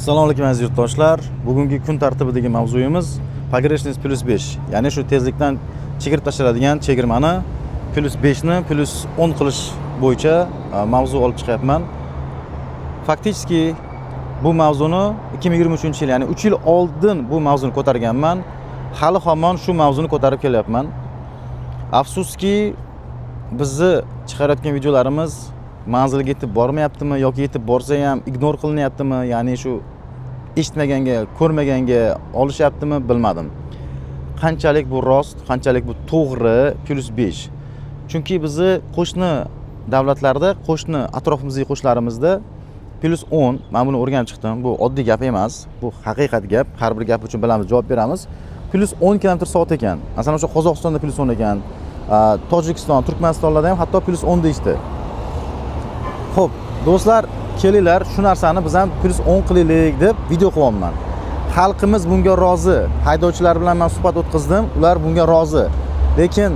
Assalomu alaykum aziz yurtdoshlar. Bugungi kun tartibidagi mavzuyimiz Pogreshность +5. Ya'ni shu tezlikdan chegirib tashlanadigan chegirmani +5 ni +10 qilish bo'yicha mavzu olib chiqyapman. Faktiski bu mavzuni 2023-yil, ya'ni 3 yil oldin bu mavzuni ko'targanman. Hali hamon shu mavzuni ko'tarib kelyapman. Afsuski bizni chiqarayotgan videolarimiz manzilga yetib bormayaptimi yoki yetib borsa ham ignor qilinyaptimi, ya'ni shu eshitmaganga, ko'rmaganga olishyaptimi bilmadim. Qanchalik bu rost, qanchalik bu to'g'ri +5. Chunki bizni qo'shni davlatlarda, qo'shni atrofimizdagi qo'shlarimizda +10, men buni o'rganib chiqdim. Bu oddiy gap emas, bu haqiqat gap. Har bir gap uchun bilamiz, javob beramiz. +10 km/soat ekan. Masalan, o'sha Qozog'istonda +10 ekan. Tojikiston, Turkmanistonlarda ham hatto +10 deyishdi. Xo'p, do'stlar, kelinglar, shu narsani biz ham +10 qilaylik deb video qilyapman. Xalqimiz bunga rozi. Haydovchilar bilan men suhbat o'tkazdim, ular bunga rozi. Lekin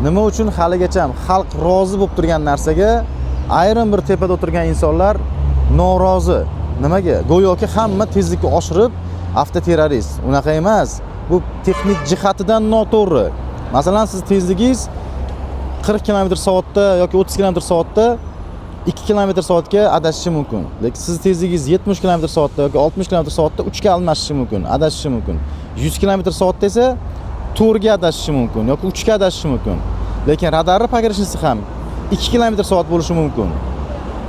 nima uchun haligacha xalq rozi bo'lib turgan narsaga ayrim bir tepada o'tirgan insonlar norozi? Nimaga? Go'yoki hamma tezlikni oshirib avtoterrorist. Unaqa emas. Bu texnik jihatidan noto'g'ri. Masalan, siz tezligingiz 40 km/soatda yoki 30 km/soatda 2 km/soatga adashishi mumkin. Lekin siz tezligingiz 70 km/soatda yoki 60 km/soatda 3 ga almashishi mumkin, adashishi mumkin. 100 km/soatda esa 4 ga adashishi mumkin yoki 3 ga adashishi mumkin. Lekin radarni pogreshnicisi ham 2 km/soat bo'lishi mumkin.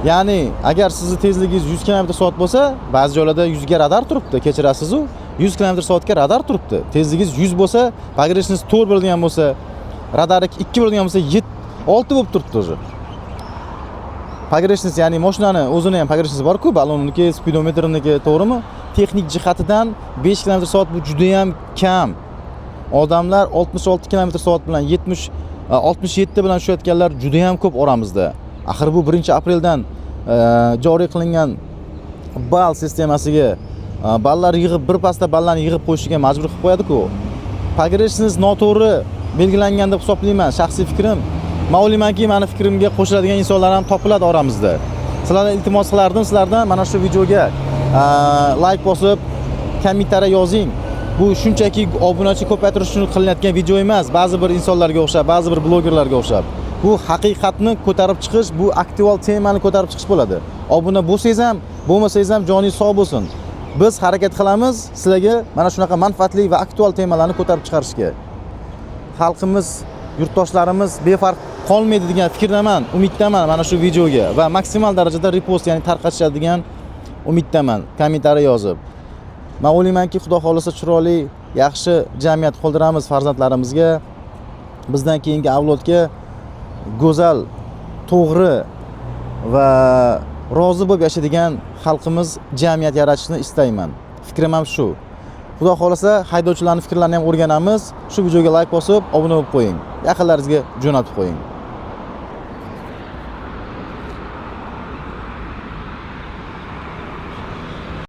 Ya'ni agar sizni tezligingiz 100 km/soat bo'lsa, ba'zi joylarda 100 ga radar turibdi, kechirasiz-ku. 100 km/soatga radar turibdi. Tezligingiz 100 bo'lsa, pogreshnicisi 4 bo'ladigan bo'lsa, radari 2 bo'ladigan bo'lsa, 6 bo'lib turibdi o'zi. Pogreshnicisi, ya'ni mashinani o'zini ham pogreshnicisi bor-ku, balonniki, speedometerniki, to'g'rimi? Texnik jihatidan 5 km/soat bu juda ham kam. Odamlar 66 km/soat bilan 67 bilan ushlayotganlar juda ham ko'p oramizda. Axir bu 1-apreldan joriy qilingan ball sistemasiga ballar yig'ib, bir pasda ballarni yig'ib qo'yishiga majbur qilib qo'yadi-ku. Pogreshnicisi noto'g'ri belgilangan deb hisoblayman, shaxsiy fikrim. Men o'ylaymanki, meni fikrimga qo'shiladigan insonlar ham topiladi oramizda. Sizlardan iltimos qilardim, sizlardan mana shu videoga like bosib, kommentariy yozing. Bu shunchaki obunachi ko'paytirish uchun qilinayotgan video emas. Ba'zi bir insonlarga o'xshab, ba'zi bir blogerlarga o'xshab. Bu haqiqatni ko'tarib chiqish, bu aktual temani ko'tarib chiqish bo'ladi. Obuna bo'lsangiz ham, bo'lmasangiz ham joningiz sog' bo'lsin. Biz harakat qilamiz sizlarga mana shunaqa manfaatli va aktual temalarni ko'tarib chiqarishga. Xalqimiz, yurtdoshlarimiz befarq qolmaydi degan fikrdaman, umiddaman mana shu videoga va maksimal darajada repost, ya'ni tarqatishadigan umiddaman, kommentariy yozib. Men o'ylaymanki, Xudo xolisa chiroyli, yaxshi jamiyat qoldiramiz farzandlarimizga, bizdan keyingi avlodga go'zal, to'g'ri va rozi bo'lib yashaydigan xalqimiz, jamiyat yaratishni istayman. Fikrim ham shu. Xudo xolasa haydovchilarning fikrlarini ham o'rganamiz. Shu videoga like bosib, obuna bo'lib qo'ying. Yaqinlaringizga jo'natib qo'ying.